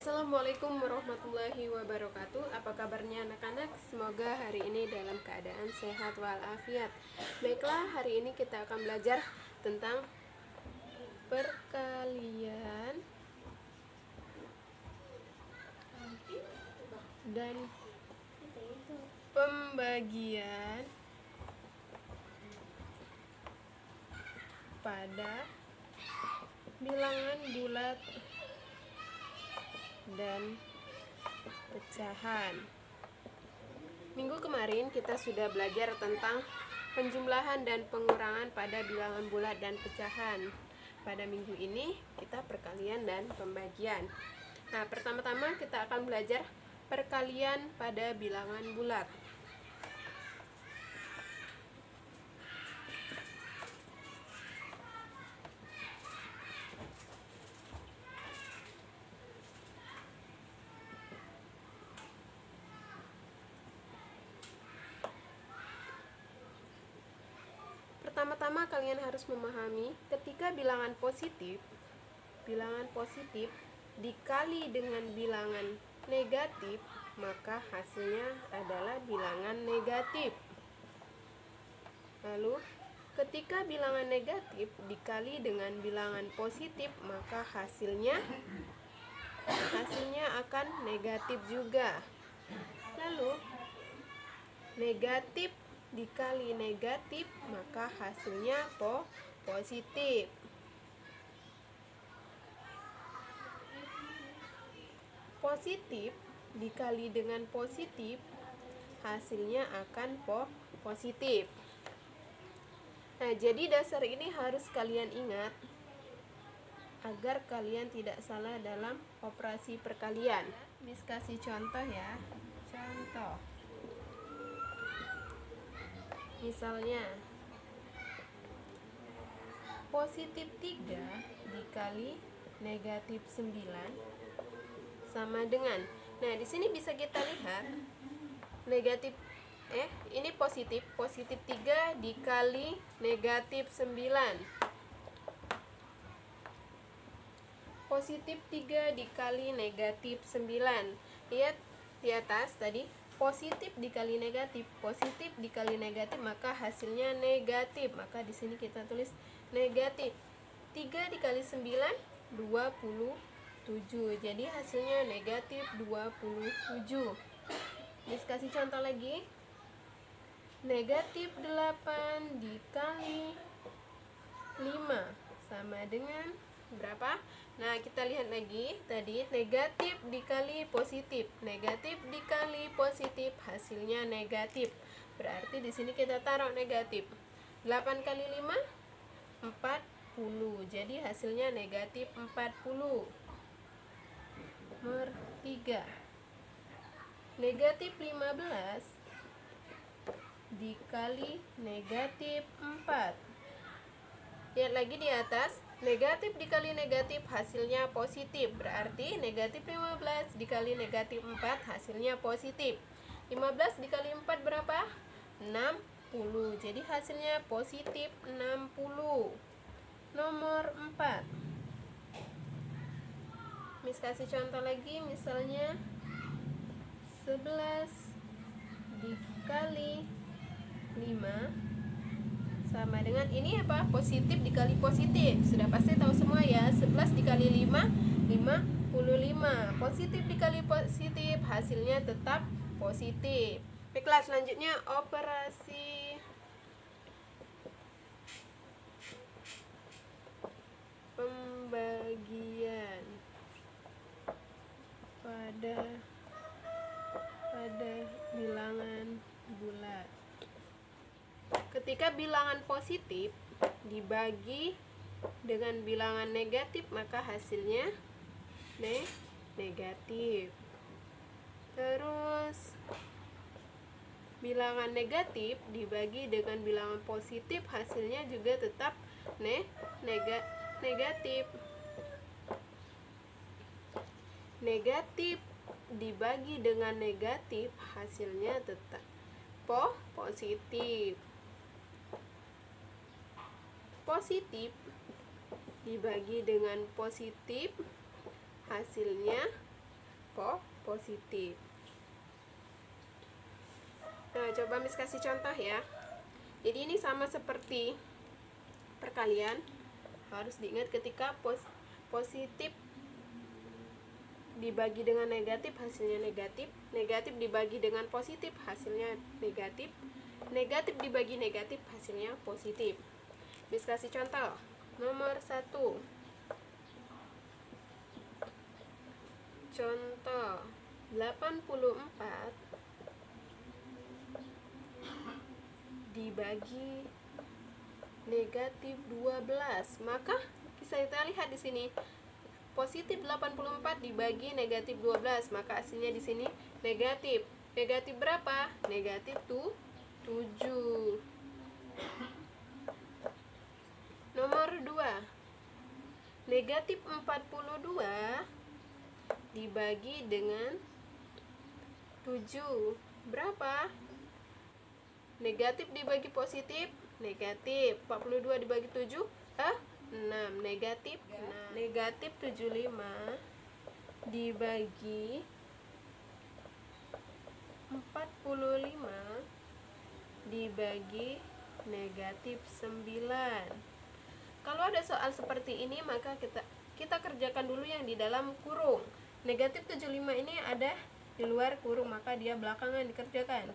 Assalamualaikum warahmatullahi wabarakatuh. Apa kabarnya anak-anak? Semoga hari ini dalam keadaan sehat walafiat. Baiklah, hari ini kita akan belajar tentang perkalian dan pembagian pada bilangan bulat dan pecahan. Minggu kemarin kita sudah belajar tentang penjumlahan dan pengurangan pada bilangan bulat dan pecahan. Pada minggu ini kita perkalian dan pembagian. Nah, pertama-tama kita akan belajar perkalian pada bilangan bulat. Pertama-tama kalian harus memahami ketika bilangan positif dikali dengan bilangan negatif, maka hasilnya adalah bilangan negatif. Lalu ketika bilangan negatif dikali dengan bilangan positif, maka hasilnya akan negatif juga. Lalu negatif dikali negatif, maka hasilnya positif. Positif dikali dengan positif, hasilnya akan positif. Nah, jadi dasar ini harus kalian ingat agar kalian tidak salah dalam operasi perkalian. Miss kasih contoh ya. Contoh. Misalnya, positif 3 dikali negatif 9 sama dengan. Nah, di sini bisa kita lihat ini positif 3 dikali negatif 9. Positif 3 dikali negatif 9. Lihat di atas tadi, positif dikali negatif, maka hasilnya negatif. Maka di sini kita tulis negatif. 3 dikali 9 27. Jadi hasilnya negatif 27. Miss kasih contoh lagi. Negatif 8 dikali 5 sama dengan berapa? Nah, kita lihat lagi tadi negatif dikali positif, hasilnya negatif. Berarti di sini kita taruh negatif. 8 kali 5 40. Jadi hasilnya negatif 40. Nomor 3. Negatif 15 dikali negatif 4. Lihat lagi di atas, negatif dikali negatif hasilnya positif. Berarti negatif 15 dikali negatif 4 hasilnya positif. 15 dikali 4 berapa? 60. Jadi hasilnya positif 60. Nomor 4. Miss kasih contoh lagi, misalnya 11 dikali 5 sama dengan ini apa? Positif dikali positif. Sudah pasti tahu semua ya. 11 dikali 5 55. Positif dikali positif hasilnya tetap positif. Baiklah, selanjutnya operasi pembagian pada bilangan bulat. Ketika bilangan positif dibagi dengan bilangan negatif, maka hasilnya negatif. Terus bilangan negatif dibagi dengan bilangan positif, hasilnya juga tetap negatif. Negatif dibagi dengan negatif, hasilnya tetap positif. Positif dibagi dengan positif, hasilnya positif. Nah, coba Miss kasih contoh ya. Jadi ini sama seperti perkalian, harus diingat ketika positif dibagi dengan negatif hasilnya negatif, negatif dibagi dengan positif hasilnya negatif, negatif dibagi negatif hasilnya positif. Miss kasih contoh. Nomor 1. Contoh 84 dibagi negatif 12. Maka kita lihat di sini positif 84 dibagi negatif 12, maka hasilnya di sini negatif. Negatif berapa? Negatif 7. Nomor 2. Negatif 42 dibagi dengan 7. Berapa? Negatif dibagi positif, negatif. 42 dibagi 7, 6. Negatif 6. Negatif 75 dibagi 45 dibagi negatif 9. Kalau ada soal seperti ini, maka kita kerjakan dulu yang di dalam kurung. Negatif 75 ini ada di luar kurung, maka dia belakangan dikerjakan.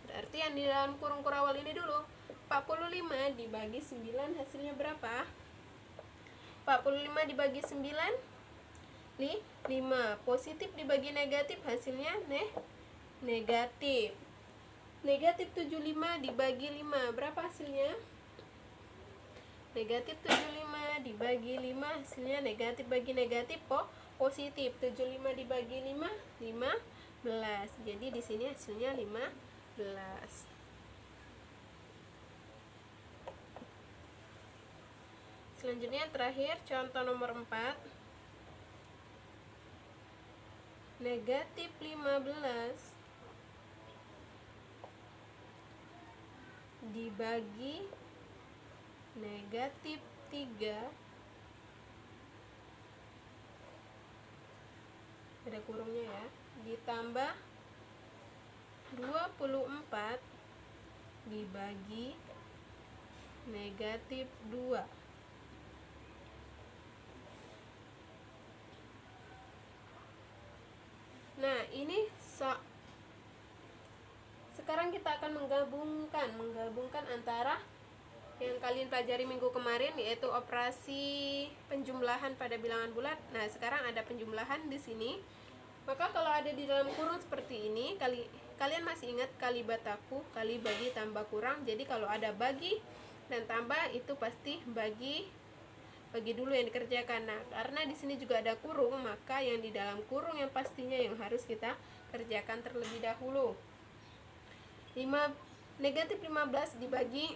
Berarti yang di dalam kurung kurawal ini dulu. 45 dibagi 9 hasilnya berapa? 45 dibagi 9 5. Positif dibagi negatif hasilnya negatif. Negatif 75 dibagi 5 berapa hasilnya? Negatif 75 dibagi 5 hasilnya negatif bagi negatif positif. 75 dibagi 5 15. Jadi di sini hasilnya 15. Selanjutnya terakhir contoh nomor 4. Negatif 15 dibagi negatif 3, ada kurungnya ya, ditambah 24 dibagi negatif 2. Nah, ini sekarang kita akan menggabungkan antara yang kalian pelajari minggu kemarin, yaitu operasi penjumlahan pada bilangan bulat. Nah, sekarang ada penjumlahan di sini. Maka kalau ada di dalam kurung seperti ini, kalian masih ingat kali bataku, kali bagi tambah kurang. Jadi kalau ada bagi dan tambah itu pasti bagi dulu yang dikerjakan. Nah, karena di sini juga ada kurung, maka yang di dalam kurung yang pastinya yang harus kita kerjakan terlebih dahulu. Negatif 15 dibagi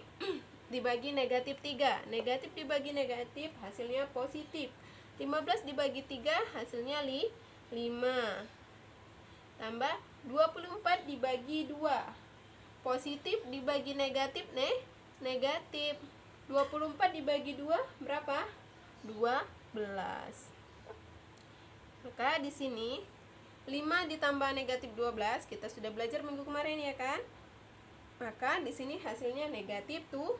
negatif 3. Negatif dibagi negatif hasilnya positif. 15 dibagi 3 hasilnya 5. Tambah 24 dibagi 2. Positif dibagi negatif negatif. 24 dibagi 2 berapa? 12. Maka di sini 5 ditambah negatif 12, kita sudah belajar minggu kemarin ya kan? Maka di sini hasilnya negatif 7.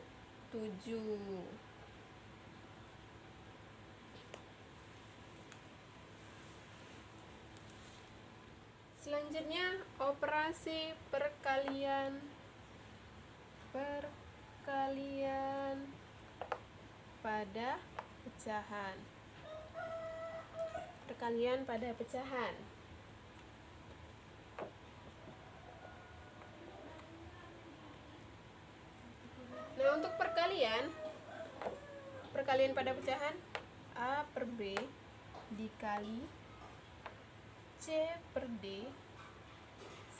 Selanjutnya operasi perkalian pada pecahan. Perkalian pada pecahan. Nah, untuk perkalian pada pecahan, A per B dikali C per D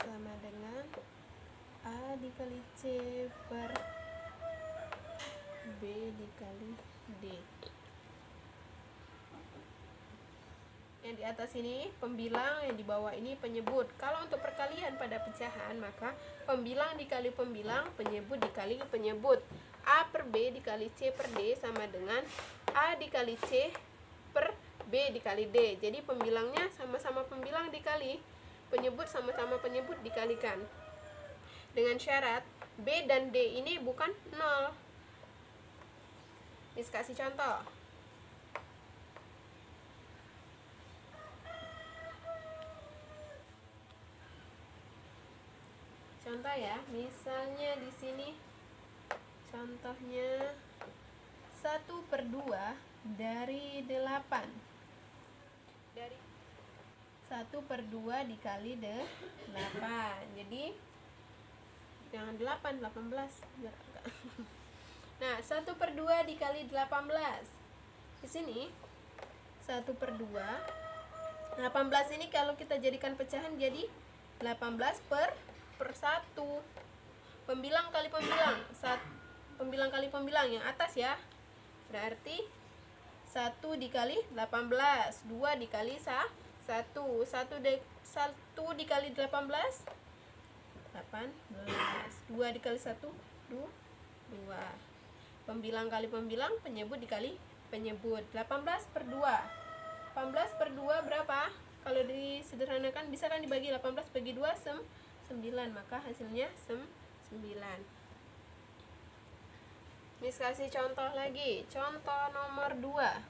sama dengan A dikali C per B dikali D. Yang di atas ini pembilang, yang di bawah ini penyebut. Kalau untuk perkalian pada pecahan, maka pembilang dikali pembilang, penyebut dikali penyebut. A per B dikali C per D sama dengan A dikali C per B dikali D. Jadi pembilangnya sama-sama pembilang dikali penyebut sama-sama penyebut dikalikan. Dengan syarat B dan D ini bukan 0. Miss kasih contoh. Contoh ya, misalnya di sini contohnya 1/2 dari 8. Dari 1/2 dikali 8. Jadi jangan 8, 18 biar agak. Nah, 1/2 dikali 18. Di sini 1/2. 18 ini kalau kita jadikan pecahan jadi 18 per 1. Pembilang kali pembilang. Pembilang kali pembilang yang atas ya. Berarti 1 dikali 18, 2 dikali 1. 1 dikali 18, 18. 2 dikali 1, 2. Pembilang kali pembilang, penyebut dikali penyebut. 18/2. 18/2 berapa? Kalau disederhanakan bisa kan dibagi 18 bagi 2 9, maka hasilnya 9. Miss kasih contoh lagi. Contoh nomor 2.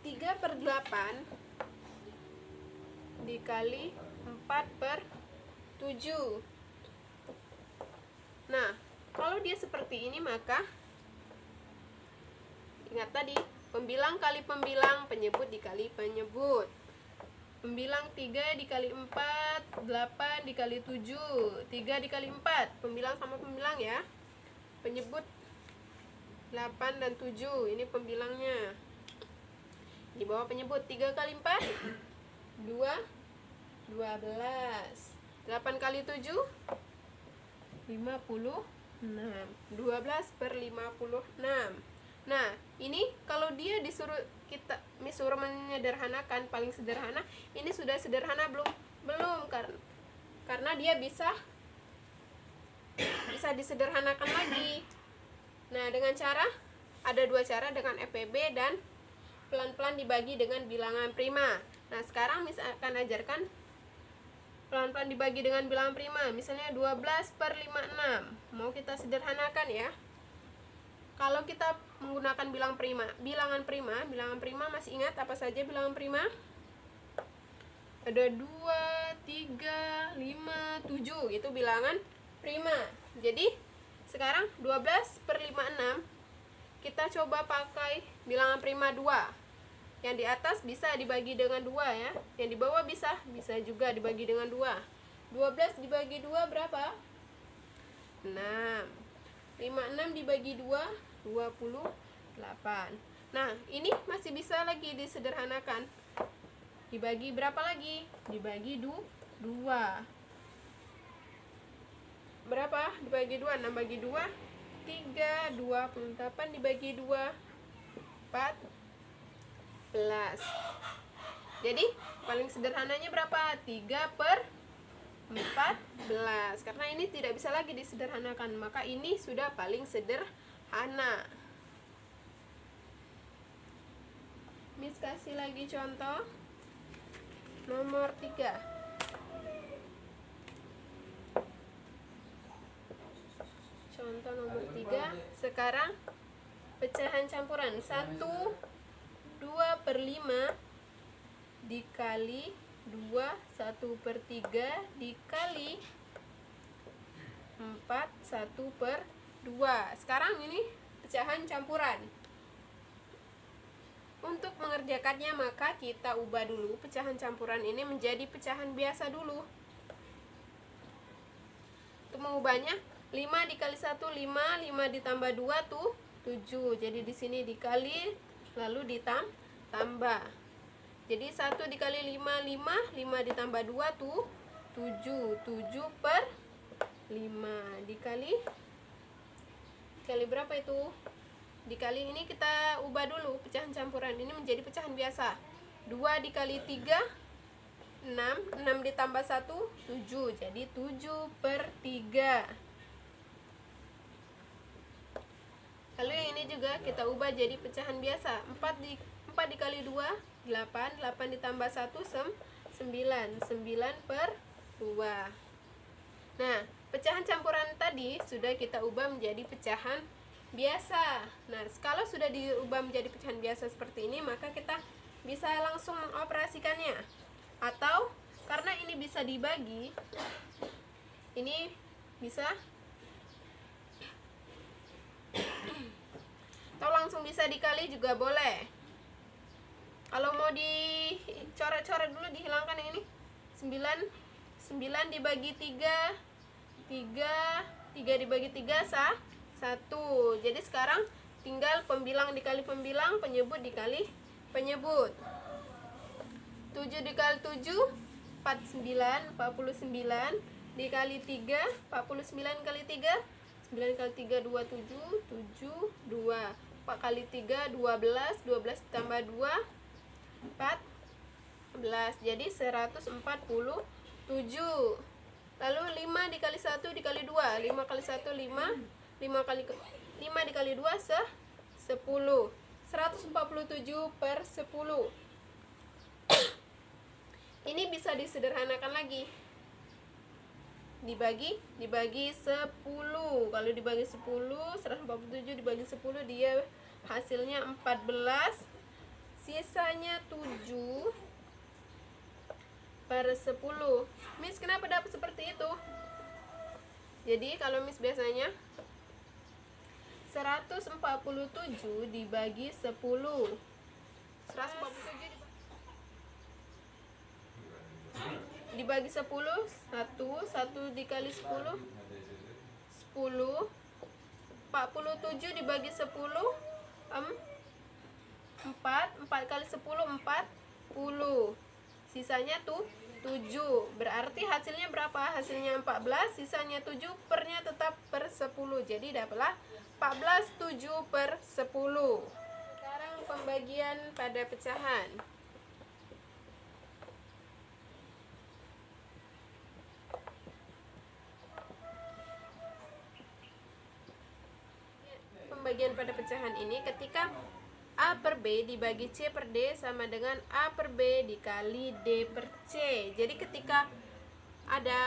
3/8 dikali 4/7. Nah, kalau dia seperti ini maka ingat tadi, pembilang kali pembilang, penyebut dikali penyebut. Pembilang 3 dikali 4, 8 dikali 7. 3 dikali 4, pembilang sama pembilang ya. Penyebut 8 dan 7, ini pembilangnya. Di bawah penyebut 3 kali 4, 12. 8 kali 7, 56. 12/56. Nah, ini kalau dia disuruh disuruh menyederhanakan paling sederhana, ini sudah sederhana belum? Belum, karena dia bisa disederhanakan lagi. Nah, dengan cara ada 2 cara, dengan FPB dan pelan-pelan dibagi dengan bilangan prima. Nah, sekarang akan ajarkan pelan-pelan dibagi dengan bilangan prima. Misalnya 12/56. Mau kita sederhanakan ya. Kalau kita menggunakan bilangan prima masih ingat apa saja bilangan prima? Ada 2, 3, 5, 7, itu bilangan prima. Jadi sekarang 12/56 kita coba pakai bilangan prima 2. Yang di atas bisa dibagi dengan 2 ya. Yang di bawah bisa juga dibagi dengan 2. 12 dibagi 2 berapa? 6. 56 dibagi 2, 28. Nah, ini masih bisa lagi disederhanakan. Dibagi berapa lagi? Dibagi 2. Berapa? Dibagi 2, 6 bagi 2, 3, 28 dibagi 2, 14. Jadi, paling sederhananya berapa? 3/14. Karena ini tidak bisa lagi disederhanakan, maka ini sudah paling sederhana. Miss kasih lagi contoh nomor 3. Contoh nomor 3. Sekarang pecahan campuran 2/5 dikali 2, 1/3 dikali 4, 1/2. Sekarang ini pecahan campuran. Untuk mengerjakannya maka kita ubah dulu pecahan campuran ini menjadi pecahan biasa dulu. Untuk mengubahnya 5 dikali 1, 5, 5 ditambah 2 tuh 7. Jadi di sini dikali lalu ditambah. Jadi 1 dikali 5, 5 ditambah 2 tuh 7. 7/5 dikali berapa itu? Dikali ini kita ubah dulu pecahan campuran ini menjadi pecahan biasa. 2 dikali 3, 6. 6 ditambah 1, 7. Jadi 7/3. Lalu yang ini juga kita ubah jadi pecahan biasa. 4 dikali 2, 8 ditambah 1 9 per 2. Nah, pecahan campuran tadi sudah kita ubah menjadi pecahan biasa. Nah, kalau sudah diubah menjadi pecahan biasa seperti ini, maka kita bisa langsung mengoperasikannya. Atau karena ini bisa dibagi, ini bisa atau langsung bisa dikali juga boleh. Kalau mau dicoret-coret dulu, dihilangkan yang ini. 9 dibagi 3 dibagi 3 1. Jadi sekarang tinggal pembilang dikali pembilang, penyebut dikali penyebut. 7 dikali 7 49 dikali 3 49 kali 3 9 kali 3 27 2 4 kali 3 12 ditambah 2 14, jadi 147. Lalu 5 dikali 1 dikali 2, 5 kali 1 5 dikali 2 10. 147 per 10. Ini bisa disederhanakan lagi. Dibagi 10. Kalau dibagi 10, 147 dibagi 10, dia hasilnya 14. Sisanya 7 per 10. Miss, kenapa dapat seperti itu? Jadi kalau Miss biasanya 147 dibagi 10. 147 dibagi 10, 1 dikali 10 10. 47 dibagi 10 4 kali 10 40. Sisanya tuh 7. Berarti hasilnya berapa? Hasilnya 14, sisanya 7, pernya tetap per 10. Jadi dapatlah 14 7 per 10. Sekarang pembagian pada pecahan. Pembagian pada pecahan ini ketika A per B dibagi C per D sama dengan A per B dikali D per C. Jadi ketika ada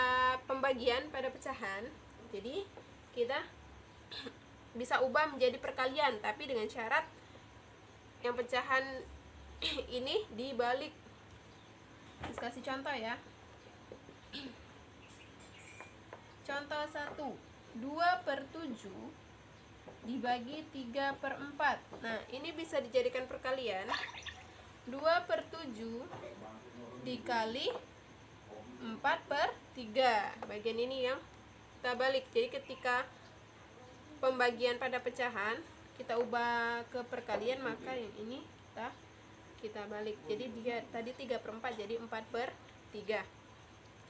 pembagian pada pecahan, jadi kita bisa ubah menjadi perkalian, tapi dengan syarat yang pecahan ini dibalik. Kita kasih contoh ya. Contoh 1, 2 per 7 dibagi 3 per 4. Nah, ini bisa dijadikan perkalian. 2 per 7 dikali 4 per 3. Bagian ini yang kita balik. Jadi ketika pembagian pada pecahan kita ubah ke perkalian, maka yang ini kita balik. Jadi dia tadi 3 per 4 jadi 4 per 3.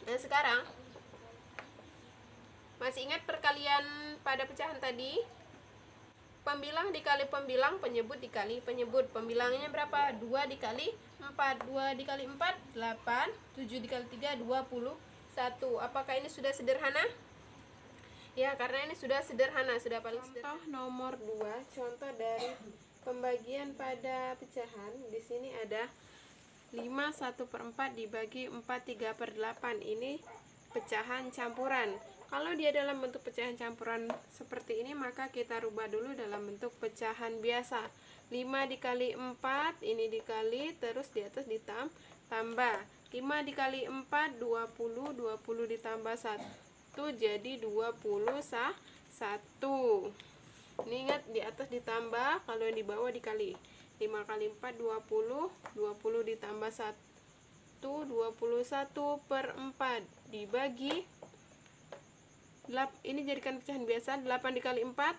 Nah, sekarang masih ingat perkalian pada pecahan tadi? Pembilang dikali pembilang, penyebut dikali penyebut. Pembilangnya berapa? 2 dikali 4. 2 dikali 4 8. 7 dikali 3 21. Apakah ini sudah sederhana? Ya, karena ini sudah sederhana, sudah paling sederhana. Contoh nomor 2, contoh dari pembagian pada pecahan. Di sini ada 5 1 per 4 dibagi 4 3 per 8. Ini pecahan campuran. Kalau dia dalam bentuk pecahan campuran seperti ini, maka kita rubah dulu dalam bentuk pecahan biasa. 5 dikali 4, ini dikali, terus di atas ditambah. 5 dikali 4, 20. 20 ditambah 1, jadi 21. Ini ingat, di atas ditambah, kalau yang di bawah dikali. 5 kali 4, 20. 20 ditambah 1, 21 per 4. Dibagi, ini jadikan pecahan biasa. 8 dikali 4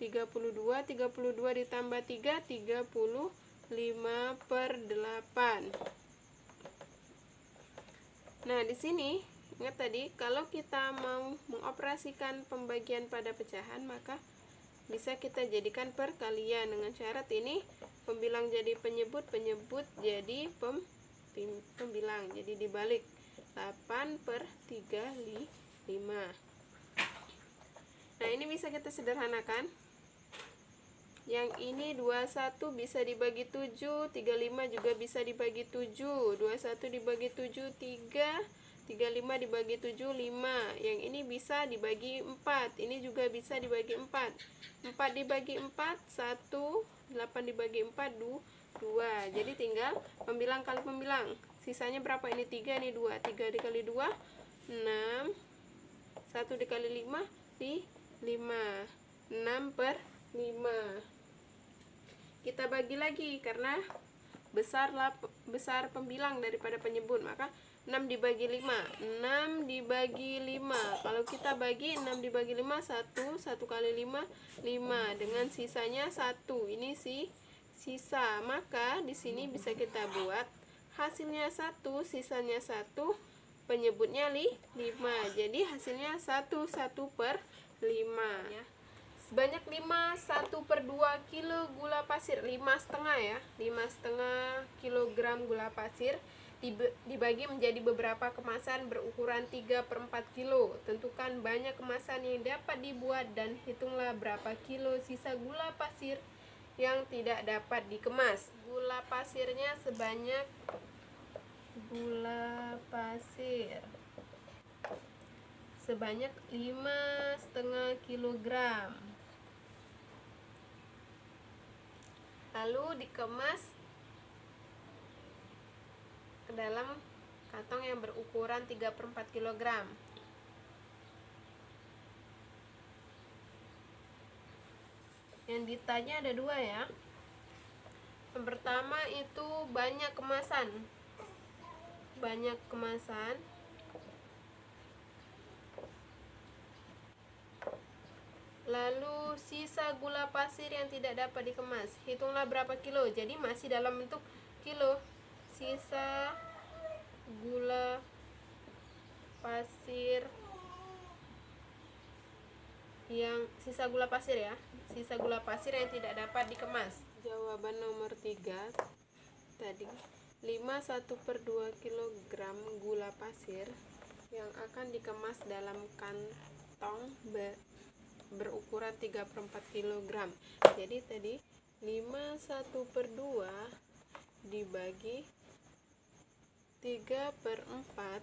32. 32 ditambah 3 35 per 8. Nah, di sini ingat tadi kalau kita mau mengoperasikan pembagian pada pecahan, maka bisa kita jadikan perkalian dengan syarat ini pembilang jadi penyebut, penyebut jadi pembilang. Jadi dibalik 8 per 35. Nah, ini bisa kita sederhanakan. Yang ini 21 bisa dibagi 7, 35 juga bisa dibagi 7, 21 dibagi 7, 3, 35 dibagi 7, 5. Yang ini bisa dibagi 4, ini juga bisa dibagi 4. 4 dibagi 4, 1, 8 dibagi 4, 2. Jadi tinggal pembilang kali pembilang. Sisanya berapa? Ini 3, ini 2. 3 dikali 2, 6. 1 dikali 5, 5. 6 per 5. Kita bagi lagi karena besar pembilang daripada penyebut, maka 6 dibagi 5, 6 dibagi 5. Kalau kita bagi 6 dibagi 5, 1 kali 5, 5, dengan sisanya 1. Ini sisa. Maka di sini bisa kita buat hasilnya 1, sisanya 1, penyebutnya 5. Jadi hasilnya 1 per 5 ya. Sebanyak 1/2 kilo gula pasir, 5,5 ya, 5,5 kilogram gula pasir dibagi menjadi beberapa kemasan berukuran 3/4 kilo. Tentukan banyak kemasan yang dapat dibuat dan hitunglah berapa kilo sisa gula pasir yang tidak dapat dikemas. Gula pasirnya sebanyak 5,5 kilogram. Lalu dikemas ke dalam kantong yang berukuran 3/4 kg. Yang ditanya ada 2 ya. Yang pertama itu banyak kemasan. Lalu sisa gula pasir yang tidak dapat dikemas, hitunglah berapa kilo. Jadi masih dalam bentuk kilo. Sisa gula pasir ya, sisa gula pasir yang tidak dapat dikemas. Jawaban nomor 3 tadi, 5/1/2 kg gula pasir yang akan dikemas dalam kantong berukuran 3/4 kg. Jadi tadi 5/1/2 dibagi 3/4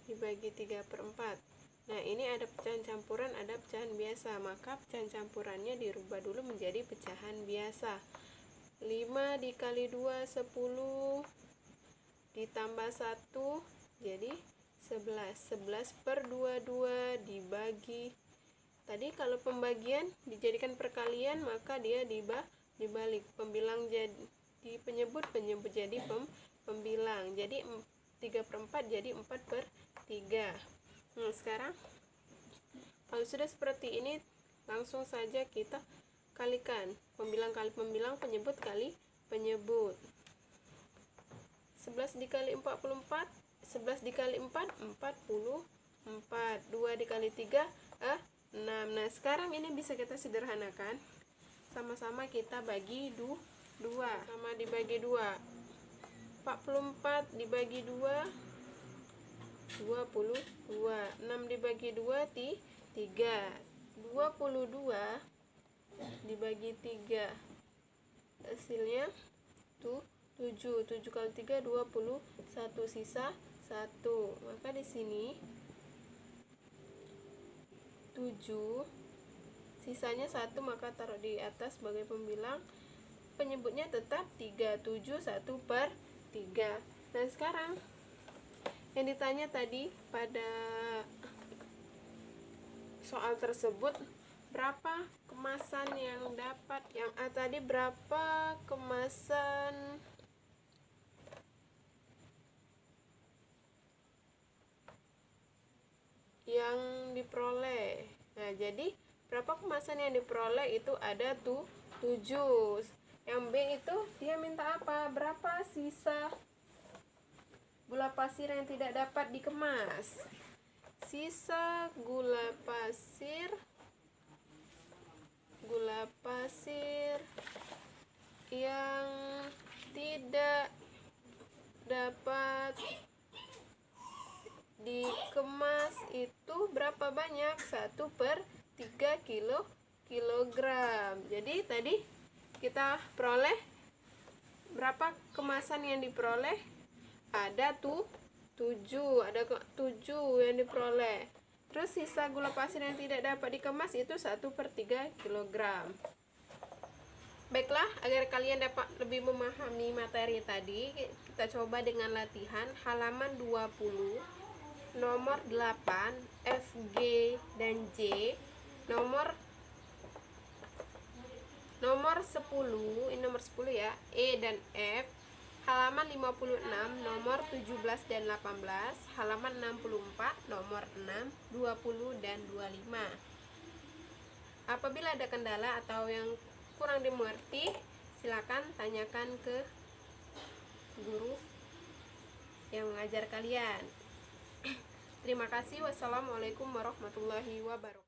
dibagi 3/4. Nah, ini ada pecahan campuran, ada pecahan biasa, maka pecahan campurannya dirubah dulu menjadi pecahan biasa. 5 dikali 2, 10, ditambah 1, jadi 11. 11/22 dibagi, tadi kalau pembagian dijadikan perkalian maka dia dibalik, pembilang jadi penyebut jadi pembilang. Jadi 3/4 jadi 4/3. Nah, sekarang kalau sudah seperti ini, langsung saja kita kalikan. Pembilang kali pembilang, penyebut kali penyebut. 11 dikali 44, 11 dikali 4, 44. 2 dikali 3, 6. Nah, sekarang ini bisa kita sederhanakan. Sama-sama kita bagi 2. Sama dibagi 2. 44 dibagi 2, 22. 6 dibagi 2, 3. 22 dibagi 3, hasilnya 7. 7 kali 3, 21. Sisa 1. Maka di sini 7, sisanya 1, maka taruh di atas sebagai pembilang. Penyebutnya tetap 3. 7, 1/3. Nah, sekarang yang ditanya tadi pada soal tersebut, berapa kemasan yang dapat, tadi berapa kemasan yang diperoleh. Nah, jadi berapa kemasan yang diperoleh itu ada 7. Yang B itu dia minta apa? Berapa sisa gula pasir yang tidak dapat dikemas? Sisa gula pasir yang tidak dapat dikemas itu berapa banyak? 1/3 kg. kilogram. Jadi tadi kita peroleh berapa kemasan yang diperoleh? Ada 7, ada 7 yang diperoleh. Terus sisa gula pasir yang tidak dapat dikemas itu 1/3 kilogram. Baiklah, agar kalian dapat lebih memahami materi tadi, kita coba dengan latihan halaman 20, nomor 8, F, G, dan J, nomor 10, ini nomor 10 ya, E dan F, halaman 56, nomor 17 dan 18, halaman 64, nomor 6, 20, dan 25. Apabila ada kendala atau yang kurang dimengerti, silakan tanyakan ke guru yang mengajar kalian. Terima kasih. Wassalamualaikum warahmatullahi wabarakatuh.